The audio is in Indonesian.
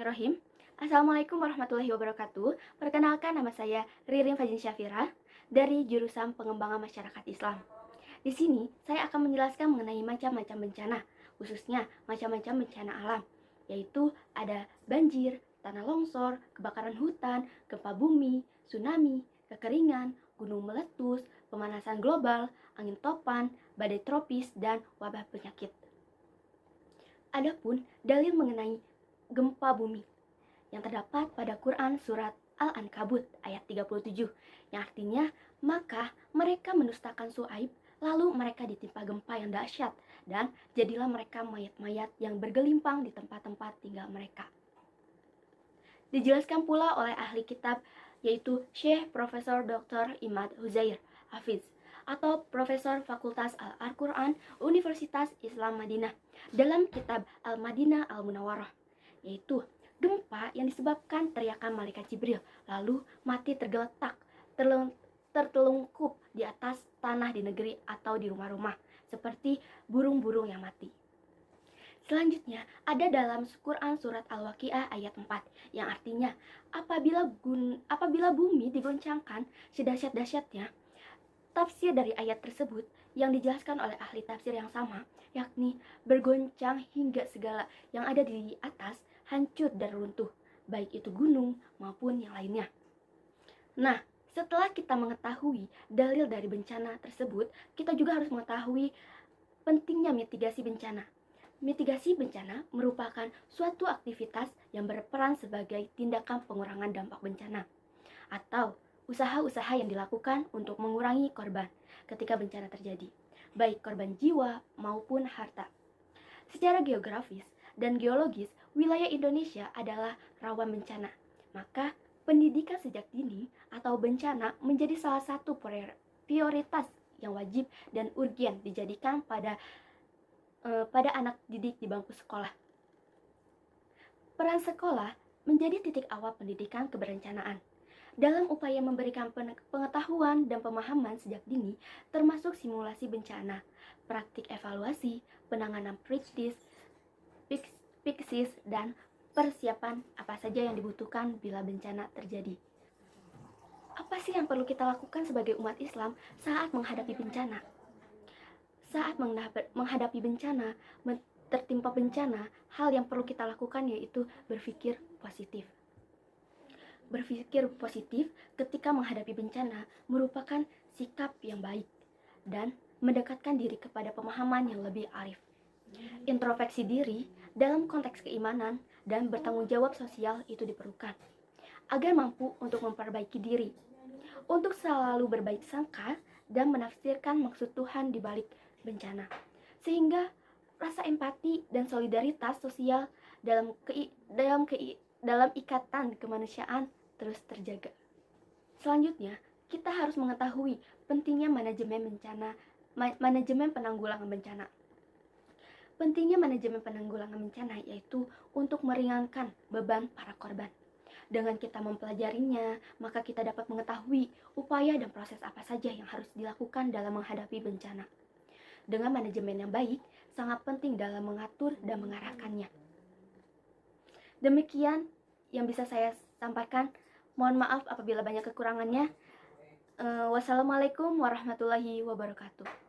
Bismillahirrahmanirrahim. Assalamualaikum warahmatullahi wabarakatuh. Perkenalkan, nama saya Ririn Fajin Syafira dari jurusan Pengembangan Masyarakat Islam. Di sini saya akan menjelaskan mengenai macam-macam bencana, khususnya macam-macam bencana alam, yaitu ada banjir, tanah longsor, kebakaran hutan, gempa bumi, tsunami, kekeringan, gunung meletus, pemanasan global, angin topan, badai tropis, dan wabah penyakit. Adapun dalil mengenai gempa bumi yang terdapat pada Quran surat Al-Ankabut ayat 37, yang artinya, maka mereka mendustakan Syuaib, lalu mereka ditimpa gempa yang dahsyat, dan jadilah mereka mayat-mayat yang bergelimpang di tempat-tempat tinggal mereka. Dijelaskan pula oleh ahli kitab, yaitu Syekh Profesor Dr. Imad Huzair Hafiz, atau Profesor Fakultas Al-Quran Universitas Islam Madinah, dalam kitab Al-Madinah Al-Munawwarah, yaitu gempa yang disebabkan teriakan malaikat Jibril, lalu mati tergeletak, tertelungkup di atas tanah di negeri atau di rumah-rumah, seperti burung-burung yang mati. Selanjutnya, ada dalam Quran surat Al-Waqiah ayat 4, yang artinya, apabila bumi digoncangkan sedahsyat-dahsyatnya. Tafsir dari ayat tersebut yang dijelaskan oleh ahli tafsir yang sama, yakni bergoncang hingga segala yang ada di atas hancur dan runtuh, baik itu gunung maupun yang lainnya. Nah, setelah kita mengetahui dalil dari bencana tersebut, kita juga harus mengetahui pentingnya mitigasi bencana. Mitigasi bencana merupakan suatu aktivitas yang berperan sebagai tindakan pengurangan dampak bencana, atau usaha-usaha yang dilakukan untuk mengurangi korban ketika bencana terjadi, baik korban jiwa maupun harta. Secara geografis dan geologis, wilayah Indonesia adalah rawan bencana. Maka, pendidikan sejak dini atau bencana menjadi salah satu prioritas yang wajib dan urgen dijadikan pada anak didik di bangku sekolah. Peran sekolah menjadi titik awal pendidikan keberencanaan. Dalam upaya memberikan pengetahuan dan pemahaman sejak dini, termasuk simulasi bencana, praktik evaluasi, penanganan kritis, piksis, dan persiapan apa saja yang dibutuhkan bila bencana terjadi. Apa sih yang perlu kita lakukan sebagai umat Islam saat menghadapi bencana? Saat menghadapi bencana, tertimpa bencana, hal yang perlu kita lakukan yaitu berpikir positif. Berpikir positif ketika menghadapi bencana merupakan sikap yang baik dan mendekatkan diri kepada pemahaman yang lebih arif. Introspeksi diri dalam konteks keimanan dan bertanggung jawab sosial itu diperlukan agar mampu untuk memperbaiki diri, untuk selalu berbaik sangka dan menafsirkan maksud Tuhan di balik bencana, sehingga rasa empati dan solidaritas sosial dalam ikatan kemanusiaan terus terjaga. Selanjutnya, kita harus mengetahui pentingnya manajemen penanggulangan bencana. Pentingnya manajemen penanggulangan bencana yaitu untuk meringankan beban para korban. Dengan kita mempelajarinya, maka kita dapat mengetahui upaya dan proses apa saja yang harus dilakukan dalam menghadapi bencana. Dengan manajemen yang baik, sangat penting dalam mengatur dan mengarahkannya. Demikian yang bisa saya sampaikan. Mohon maaf apabila banyak kekurangannya. Wassalamualaikum warahmatullahi wabarakatuh.